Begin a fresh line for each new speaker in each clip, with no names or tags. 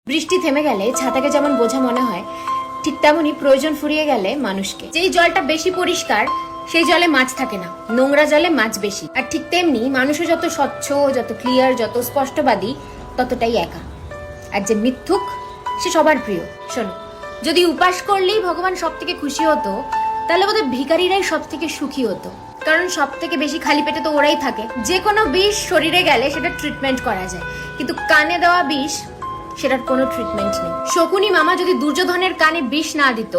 বৃষ্টি থেমে গেলে ছাতাকে যেমন বোঝা মনে হয়, ঠিক তেমনই প্রয়োজন ফুরিয়ে গেলে মানুষকে। যেই জলটা বেশি পরিষ্কার সেই জলে মাছ থাকে না, নোংরা জলে মাছ বেশি। আর ঠিক তেমনি মানুষও যত স্বচ্ছ, যত ক্লিয়ার, যত স্পষ্টবাদী, ততটাই একা। আর যে মিথ্যুক সে সবার প্রিয়। শোনো, যদি উপাস করলেই ভগবান সব থেকে খুশি হতো, তাহলে বোধহয় ভিখারিরাই সব থেকে সুখী হতো। কারণ সব থেকে বেশি খালি পেটে তো ওরাই থাকে। যে কোনো বিষ শরীরে গেলে সেটা ট্রিটমেন্ট করা যায়, কিন্তু কানে দেওয়া বিষ সেটার কোনো ট্রিটমেন্ট নেই। শকুনি মামা যদি দুর্যোধনের কানে বিষ না দিত,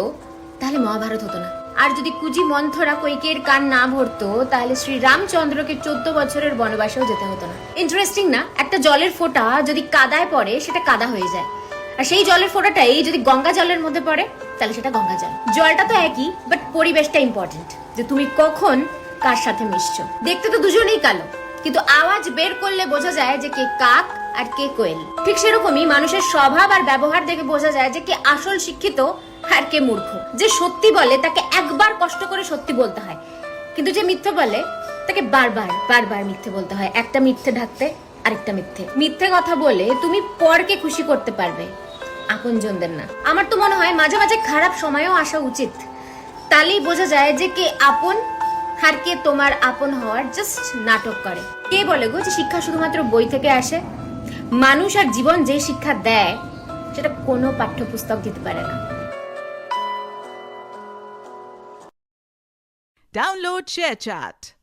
তাহলে মহাভারত হতো না। আর যদি কুজি মন্থরা কৈকেয়ীর কান না ভরতো, তাহলে শ্রী রামচন্দ্রকে 14 বছরের বনবাসেও যেতে হতো না। ইন্টারেস্টিং না? একটা জলের ফোঁটা যদি কাদায় পড়ে সেটা কাদা হয়ে যায়, আর সেই জলের ফোঁটাটাই যদি গঙ্গা জলের মধ্যে পড়ে তাহলে সেটা গঙ্গা জল। জলটা তো একই, বাট পরিবেশটা ইম্পর্টেন্ট, যে তুমি কখন কার সাথে মিশছো। দেখতে তো দুজনেই কালো, কিন্তু আওয়াজ বের করলে বোঝা যায় যে কে কাক আর কে কোয়েল। ঠিক সেরকমই মানুষের স্বভাব আর ব্যবহার দেখে বোঝা যায় যে কে আসল শিক্ষিত আর কে মূর্খ। যে সত্যি বলে তাকে একবার কষ্ট করে সত্যি বলতে হয়, কিন্তু যে মিথ্যে বলে তাকে বারবার বারবার মিথ্যে বলতে হয়, একটা মিথ্যে ঢাকতে আরেকটা মিথ্যে। মিথ্যে কথা বলে তুমি পরকে খুশি করতে পারবে, আপনজনদের না। আমার তো মনে হয় মাঝে মাঝে খারাপ সময়ও আসা উচিত, তাহলেই বোঝা যায় যে কে আপন আর কে তোমার আপন হওয়ার জাস্ট নাটক করে। কে বলে গো যে শিক্ষা শুধুমাত্র বই থেকে আসে? মানুষ আর জীবন যে শিক্ষা দেয় সেটা কোনো পাঠ্যপুস্তক দিতে পারে না।
Download ShareChat.